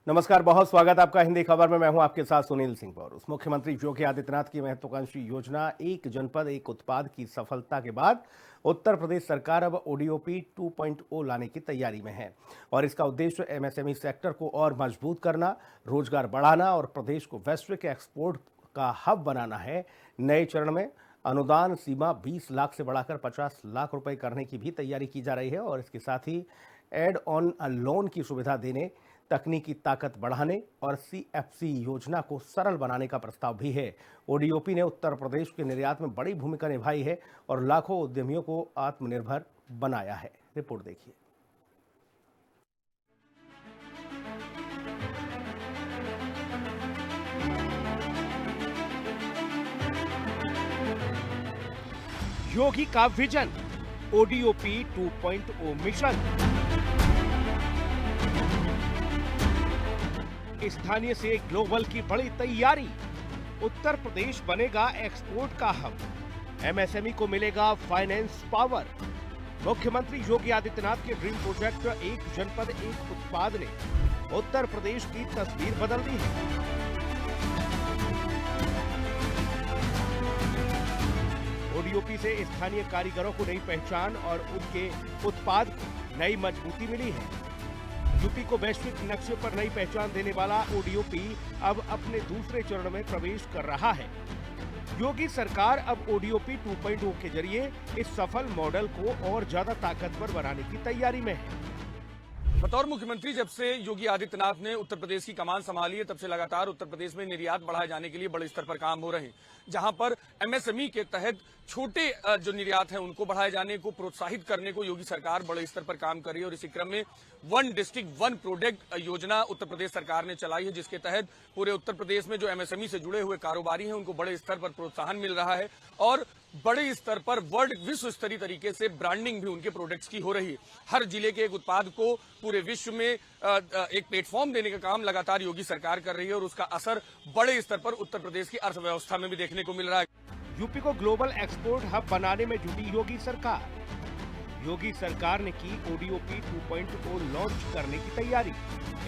नमस्कार, बहुत स्वागत आपका हिंदी खबर में। मैं हूं आपके साथ सुनील सिंह पौरुष। मुख्यमंत्री योगी आदित्यनाथ की महत्वाकांक्षी योजना एक जनपद एक उत्पाद की सफलता के बाद उत्तर प्रदेश सरकार अब ओडीओपी 2.0 लाने की तैयारी में है और इसका उद्देश्य एमएसएमई सेक्टर को और मजबूत करना, रोजगार बढ़ाना और प्रदेश को वैश्विक एक्सपोर्ट का हब बनाना है। नए चरण में अनुदान सीमा 20 लाख से बढ़ाकर 50 लाख रुपए करने की भी तैयारी की जा रही है और इसके साथ ही एड ऑन लोन की सुविधा देने, तकनीकी ताकत बढ़ाने और सीएफसी योजना को सरल बनाने का प्रस्ताव भी है। ओडीओपी ने उत्तर प्रदेश के निर्यात में बड़ी भूमिका निभाई है और लाखों उद्यमियों को आत्मनिर्भर बनाया है। रिपोर्ट देखिए। योगी का विजन, ओडीओपी 2.0 मिशन। स्थानीय से ग्लोबल की बड़ी तैयारी, उत्तर प्रदेश बनेगा एक्सपोर्ट का हब, एमएसएमई को मिलेगा फाइनेंस पावर। मुख्यमंत्री योगी आदित्यनाथ के ड्रीम प्रोजेक्ट एक जनपद एक उत्पाद ने उत्तर प्रदेश की तस्वीर बदल दी है। ओडीओपी से स्थानीय कारीगरों को नई पहचान और उनके उत्पाद को नई मजबूती मिली है। यूपी को वैश्विक नक्शे पर नई पहचान देने वाला ओडीओपी अब अपने दूसरे चरण में प्रवेश कर रहा है। योगी सरकार अब ओडीओपी 2.0 के जरिए इस सफल मॉडल को और ज्यादा ताकतवर बनाने की तैयारी में है। बतौर मुख्यमंत्री जब से योगी आदित्यनाथ ने उत्तर प्रदेश की कमान संभाली है, तब से लगातार उत्तर प्रदेश में निर्यात बढ़ाए जाने के लिए बड़े स्तर पर काम हो रहे हैं, जहां पर एमएसएमई के तहत छोटे जो निर्यात है उनको बढ़ाए जाने को प्रोत्साहित करने को योगी सरकार बड़े स्तर पर काम कर रही है। और इसी क्रम में वन डिस्ट्रिक्ट वन प्रोडक्ट योजना उत्तर प्रदेश सरकार ने चलाई है, जिसके तहत पूरे उत्तर प्रदेश में जो एमएसएमई से जुड़े हुए कारोबारी हैं उनको बड़े स्तर पर प्रोत्साहन मिल रहा है और बड़े स्तर पर विश्व स्तरीय तरीके से ब्रांडिंग भी उनके प्रोडक्ट्स की हो रही है। हर जिले के एक उत्पाद को पूरे विश्व में एक प्लेटफॉर्म देने का काम लगातार योगी सरकार कर रही है और उसका असर बड़े स्तर पर उत्तर प्रदेश की अर्थव्यवस्था में भी देखने को मिल रहा है। यूपी को ग्लोबल एक्सपोर्ट हब बनाने में जुटी योगी सरकार। योगी सरकार ने की ओडीओपी 2.0 लॉन्च करने की तैयारी।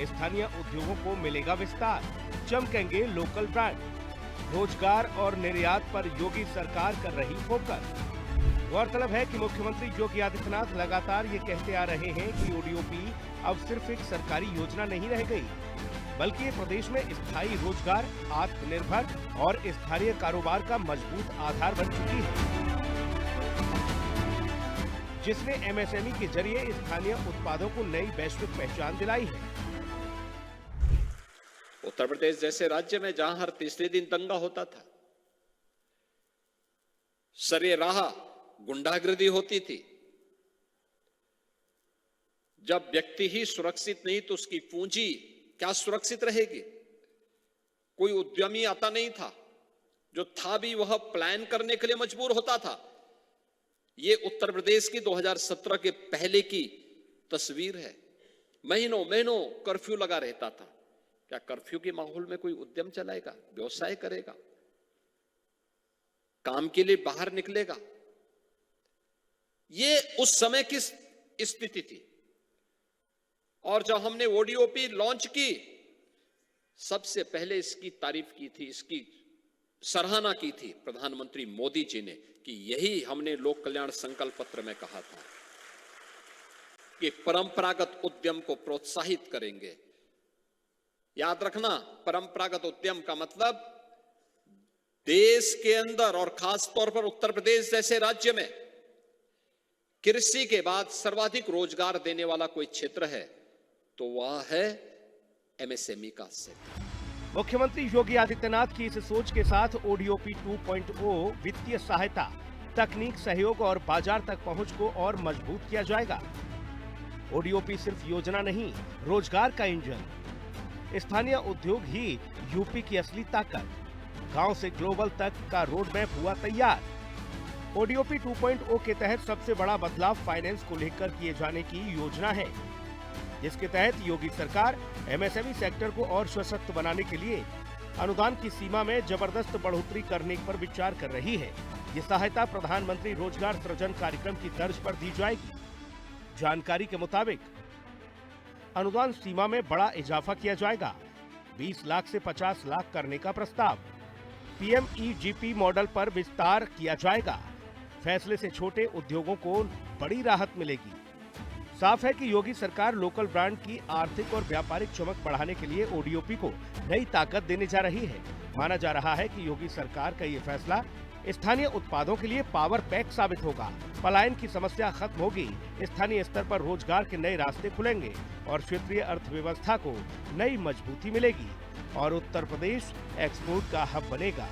स्थानीय उद्योगों को मिलेगा विस्तार, चमकेंगे लोकल ब्रांड। रोजगार और निर्यात पर योगी सरकार कर रही फोकस। गौरतलब है कि मुख्यमंत्री योगी आदित्यनाथ लगातार ये कहते आ रहे हैं कि ओडीओपी अब सिर्फ एक सरकारी योजना नहीं रह गई, बल्कि ये प्रदेश में स्थायी रोजगार, आत्मनिर्भर और स्थानीय कारोबार का मजबूत आधार बन चुकी है, जिसने एमएसएमई के जरिए स्थानीय उत्पादों को नई वैश्विक पहचान दिलाई है। उत्तर प्रदेश जैसे राज्य में जहां हर तीसरे दिन दंगा होता था, सरेराह गुंडागर्दी होती थी, जब व्यक्ति ही सुरक्षित नहीं तो उसकी पूंजी क्या सुरक्षित रहेगी। कोई उद्यमी आता नहीं था, जो था भी वह प्लान करने के लिए मजबूर होता था। ये उत्तर प्रदेश की 2017 के पहले की तस्वीर है। महीनों महीनों कर्फ्यू लगा रहता था। क्या कर्फ्यू के माहौल में कोई उद्यम चलाएगा, व्यवसाय करेगा, काम के लिए बाहर निकलेगा? ये उस समय की स्थिति थी। और जब हमने ओडीओपी लॉन्च की, सबसे पहले इसकी तारीफ की थी, इसकी सराहना की थी प्रधानमंत्री मोदी जी ने, कि यही हमने लोक कल्याण संकल्प पत्र में कहा था कि परंपरागत उद्यम को प्रोत्साहित करेंगे। याद रखना, परंपरागत उद्यम का मतलब देश के अंदर और खास तौर पर उत्तर प्रदेश जैसे राज्य में कृषि के बाद सर्वाधिक रोजगार देने वाला कोई क्षेत्र है तो वह है एमएसएमई का क्षेत्र। मुख्यमंत्री योगी आदित्यनाथ की इस सोच के साथ ओडीओपी 2.0 वित्तीय सहायता, तकनीक सहयोग और बाजार तक पहुंच को और मजबूत किया जाएगा। ओडीओपी सिर्फ योजना नहीं, रोजगार का इंजन। स्थानीय उद्योग ही यूपी की असली ताकत। गांव से ग्लोबल तक का रोड मैप हुआ तैयार। ओडीओपी 2.0 के तहत सबसे बड़ा बदलाव फाइनेंस को लेकर किए जाने की योजना है, जिसके तहत योगी सरकार एमएसएमई सेक्टर को और सशक्त बनाने के लिए अनुदान की सीमा में जबरदस्त बढ़ोतरी करने पर विचार कर रही है। ये सहायता प्रधानमंत्री रोजगार सृजन कार्यक्रम की तर्ज पर दी जाएगी। जानकारी के मुताबिक अनुदान सीमा में बड़ा इजाफा किया जाएगा। 20 लाख से 50 लाख करने का प्रस्ताव। PMEGP मॉडल पर विस्तार किया जाएगा। फैसले से छोटे उद्योगों को बड़ी राहत मिलेगी। साफ है कि योगी सरकार लोकल ब्रांड की आर्थिक और व्यापारिक चमक बढ़ाने के लिए ODOP को नई ताकत देने जा रही है। माना जा रहा है कि योगी सरकार का ये फैसला स्थानीय उत्पादों के लिए पावर पैक साबित होगा। पलायन की समस्या खत्म होगी, स्थानीय स्तर पर रोजगार के नए रास्ते खुलेंगे और क्षेत्रीय अर्थव्यवस्था को नई मजबूती मिलेगी और उत्तर प्रदेश एक्सपोर्ट का हब बनेगा।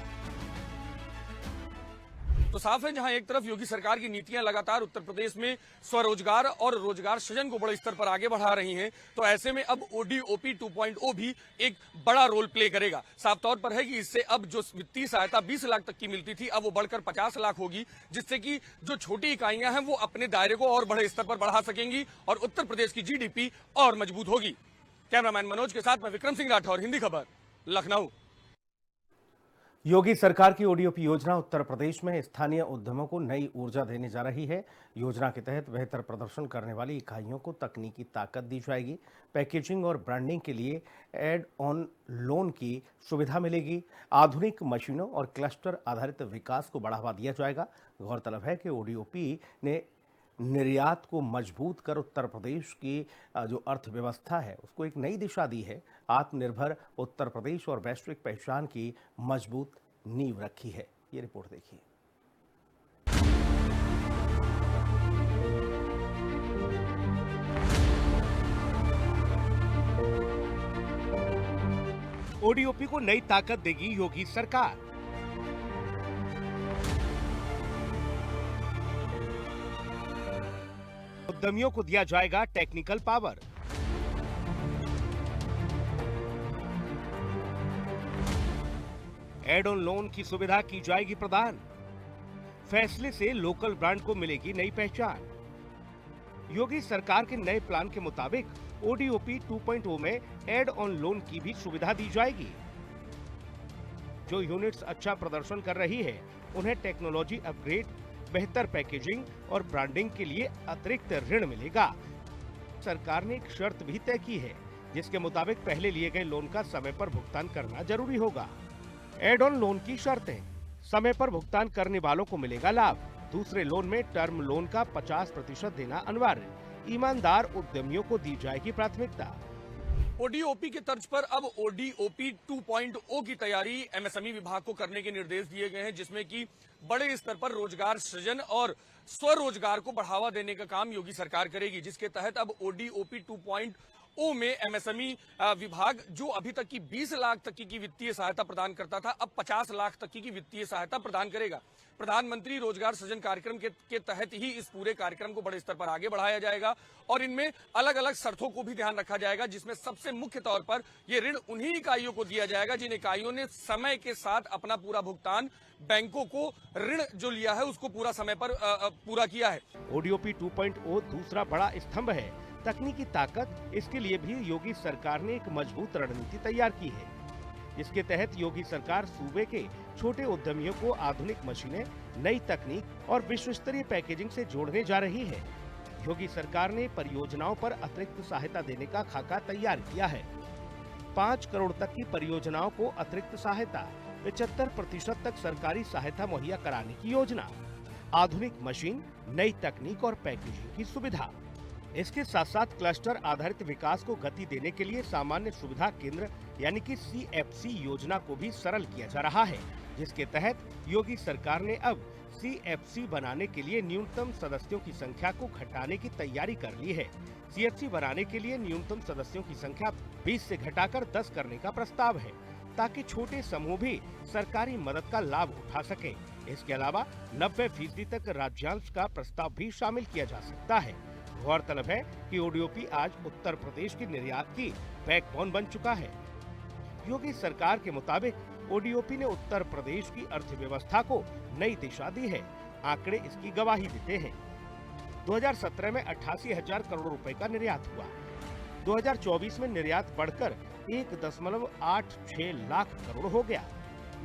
तो साफ है, जहां एक तरफ योगी सरकार की नीतियां लगातार उत्तर प्रदेश में स्वरोजगार और रोजगार सृजन को बड़े स्तर पर आगे बढ़ा रही हैं, तो ऐसे में अब ODOP 2.0 भी एक बड़ा रोल प्ले करेगा। साफ तौर पर है कि इससे अब जो वित्तीय सहायता 20 लाख तक की मिलती थी, अब वो बढ़कर 50 लाख होगी, जिससे कि जो छोटी इकाइयां हैं वो अपने दायरे को और बड़े स्तर पर बढ़ा सकेंगी और उत्तर प्रदेश की GDP और मजबूत होगी। कैमरामैन मनोज के साथ मैं विक्रम सिंह राठौर, हिंदी खबर, लखनऊ। योगी सरकार की ODOP योजना उत्तर प्रदेश में स्थानीय उद्यमों को नई ऊर्जा देने जा रही है। योजना के तहत बेहतर प्रदर्शन करने वाली इकाइयों को तकनीकी ताकत दी जाएगी। पैकेजिंग और ब्रांडिंग के लिए एड ऑन लोन की सुविधा मिलेगी। आधुनिक मशीनों और क्लस्टर आधारित विकास को बढ़ावा दिया जाएगा। गौरतलब है कि ODOP ने निर्यात को मजबूत कर उत्तर प्रदेश की जो अर्थव्यवस्था है उसको एक नई दिशा दी है। आत्मनिर्भर उत्तर प्रदेश और वैश्विक पहचान की मजबूत नींव रखी है। ये रिपोर्ट देखिए। ODOP को नई ताकत देगी योगी सरकार। उद्यमियों को दिया जाएगा technical power. Aid on loan की सुविधा की जाएगी प्रदान। फैसले से लोकल ब्रांड को मिलेगी नई पहचान। योगी सरकार के नए प्लान के मुताबिक ODOP 2.0 में एड ऑन लोन की भी सुविधा दी जाएगी। जो यूनिट्स अच्छा प्रदर्शन कर रही है उन्हें टेक्नोलॉजी अपग्रेड, बेहतर पैकेजिंग और ब्रांडिंग के लिए अतिरिक्त ऋण मिलेगा। सरकार ने एक शर्त भी तय की है जिसके मुताबिक पहले लिए गए लोन का समय पर भुगतान करना जरूरी होगा। एड ऑन लोन की शर्तें: समय पर भुगतान करने वालों को मिलेगा लाभ। दूसरे लोन में टर्म लोन का 50% देना अनिवार्य। ईमानदार उद्यमियों को दी जाएगी प्राथमिकता। ODOP के तर्ज पर अब ODOP 2.0 की तैयारी MSME विभाग को करने के निर्देश दिए गए हैं, जिसमें कि बड़े स्तर पर रोजगार सृजन और स्वरोजगार को बढ़ावा देने का काम योगी सरकार करेगी, जिसके तहत अब ODOP 2.0 में MSME विभाग जो अभी तक की 20 लाख तक की वित्तीय सहायता प्रदान करता था, अब 50 लाख तक की वित्तीय सहायता प्रदान करेगा। प्रधानमंत्री रोजगार सृजन कार्यक्रम के तहत ही इस पूरे कार्यक्रम को बड़े स्तर पर आगे बढ़ाया जाएगा और इनमें अलग अलग शर्तों को भी ध्यान रखा जाएगा, जिसमें सबसे मुख्य तौर पर यह ऋण उन्हीं इकाइयों को दिया जाएगा जिन इकाइयों ने समय के साथ अपना पूरा भुगतान बैंकों को ऋण जो लिया है उसको पूरा समय पर पूरा किया है। ODOP 2.0 दूसरा बड़ा स्तंभ है तकनीकी ताकत। इसके लिए भी योगी सरकार ने एक मजबूत रणनीति तैयार की है, जिसके तहत योगी सरकार सूबे के छोटे उद्यमियों को आधुनिक मशीनें, नई तकनीक और विश्व स्तरीय पैकेजिंग से जोड़ने जा रही है। योगी सरकार ने परियोजनाओं पर अतिरिक्त सहायता देने का खाका तैयार किया है। 5 करोड़ तक की परियोजनाओं को अतिरिक्त सहायता, 75% तक सरकारी सहायता मुहैया कराने की योजना, आधुनिक मशीन, नई तकनीक और पैकेजिंग की सुविधा। इसके साथ साथ क्लस्टर आधारित विकास को गति देने के लिए सामान्य सुविधा केंद्र यानी कि CFC योजना को भी सरल किया जा रहा है, जिसके तहत योगी सरकार ने अब CFC बनाने के लिए न्यूनतम सदस्यों की संख्या को घटाने की तैयारी कर ली है। CFC बनाने के लिए न्यूनतम सदस्यों की संख्या 20 से घटाकर 10 करने का प्रस्ताव है, ताकि छोटे समूह भी सरकारी मदद का लाभ उठा सके। इसके अलावा 90% तक राज्यांश का प्रस्ताव भी शामिल किया जा सकता है। गौरतलब है कि ODOP आज उत्तर प्रदेश की निर्यात की बैकबोन बन चुका है। योगी सरकार के मुताबिक ODOP ने उत्तर प्रदेश की अर्थव्यवस्था को नई दिशा दी है। आंकड़े इसकी गवाही देते हैं। 2017 में 88,000 करोड़ रुपए का निर्यात हुआ। 2024 में निर्यात बढ़कर 1.86 लाख करोड़ हो गया।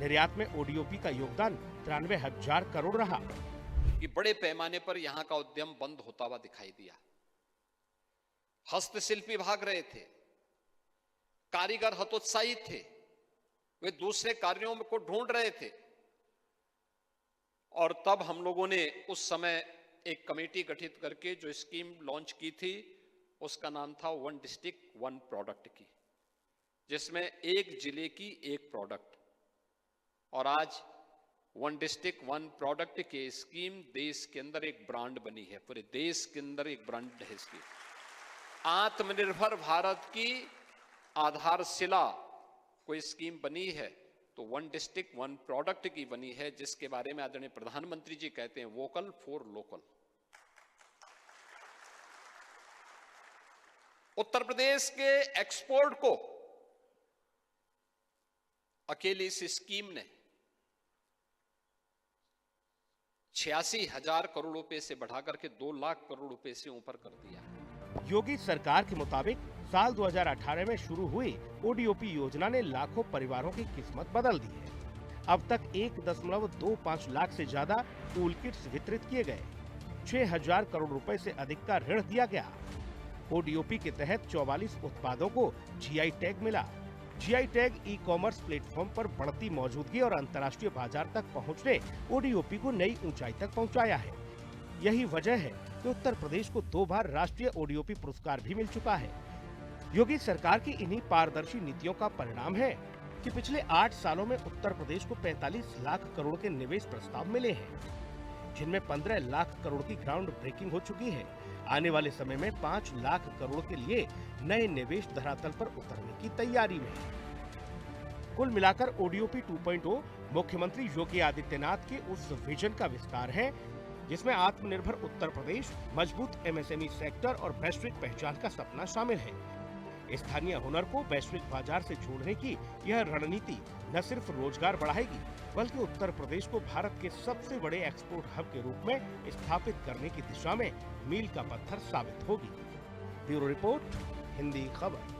निर्यात में ODOP का योगदान 93,000 करोड़ रहा। कि बड़े पैमाने पर यहां का उद्यम बंद होता हुआ दिखाई दिया। हस्तशिल्पी भाग रहे थे, कारीगर हतोत्साहित थे, वे दूसरे कार्यों को ढूंढ रहे थे। और तब हम लोगों ने उस समय एक कमेटी गठित करके जो स्कीम लॉन्च की थी, उसका नाम था वन डिस्ट्रिक्ट वन प्रोडक्ट की, जिसमें एक जिले की एक प्रोडक्ट। और आज वन डिस्ट्रिक्ट वन प्रोडक्ट की स्कीम देश के अंदर एक ब्रांड बनी है, पूरे देश के अंदर एक ब्रांड है इसकी। आत्मनिर्भर भारत की आधारशिला कोई स्कीम बनी है तो वन डिस्ट्रिक्ट वन प्रोडक्ट की बनी है, जिसके बारे में आदरणीय प्रधानमंत्री जी कहते हैं vocal for local. Uttar Pradesh के एक्सपोर्ट को अकेली इस स्कीम ने 86,000 करोड़ रुपए से बढ़ाकर के 2 लाख करोड़ रुपए से ऊपर कर दिया। योगी सरकार के मुताबिक साल 2018 में शुरू हुई ओडीओपी योजना ने लाखों परिवारों की किस्मत बदल दी है। अब तक 1.25 लाख से ज्यादा टूल किट्स वितरित किए गए, 6,000 करोड़ रुपए से अधिक का ऋण दिया गया। ओडीओपी के तहत 44 उत्पादों को जीआई टैग मिला। GI tag e commerce platform पर बढ़ती मौजूदगी और अंतर्राष्ट्रीय बाजार तक पहुंचने ओडीओपी को नई ऊंचाई तक पहुंचाया है। यही वजह है कि उत्तर प्रदेश को 2 बार राष्ट्रीय ओडीओपी पुरस्कार भी मिल चुका है। योगी सरकार की इन्हीं पारदर्शी नीतियों का परिणाम है कि पिछले 8 सालों में उत्तर प्रदेश को 45 लाख करोड़ के निवेश प्रस्ताव मिले हैं, जिनमें 15 लाख करोड़ की ग्राउंड ब्रेकिंग हो चुकी है। आने वाले समय में 5 लाख करोड़ के लिए नए निवेश धरातल पर उतरने की तैयारी में है। कुल मिलाकर ओडीओपी 2.0 मुख्यमंत्री योगी आदित्यनाथ के उस विजन का विस्तार है जिसमें आत्मनिर्भर उत्तर प्रदेश, मजबूत एमएसएमई सेक्टर और वैश्विक पहचान का सपना शामिल है। स्थानीय हुनर को वैश्विक बाजार से जोड़ने की यह रणनीति न सिर्फ रोजगार बढ़ाएगी, बल्कि उत्तर प्रदेश को भारत के सबसे बड़े एक्सपोर्ट हब के रूप में स्थापित करने की दिशा में मील का पत्थर साबित होगी। ब्यूरो रिपोर्ट, हिंदी खबर।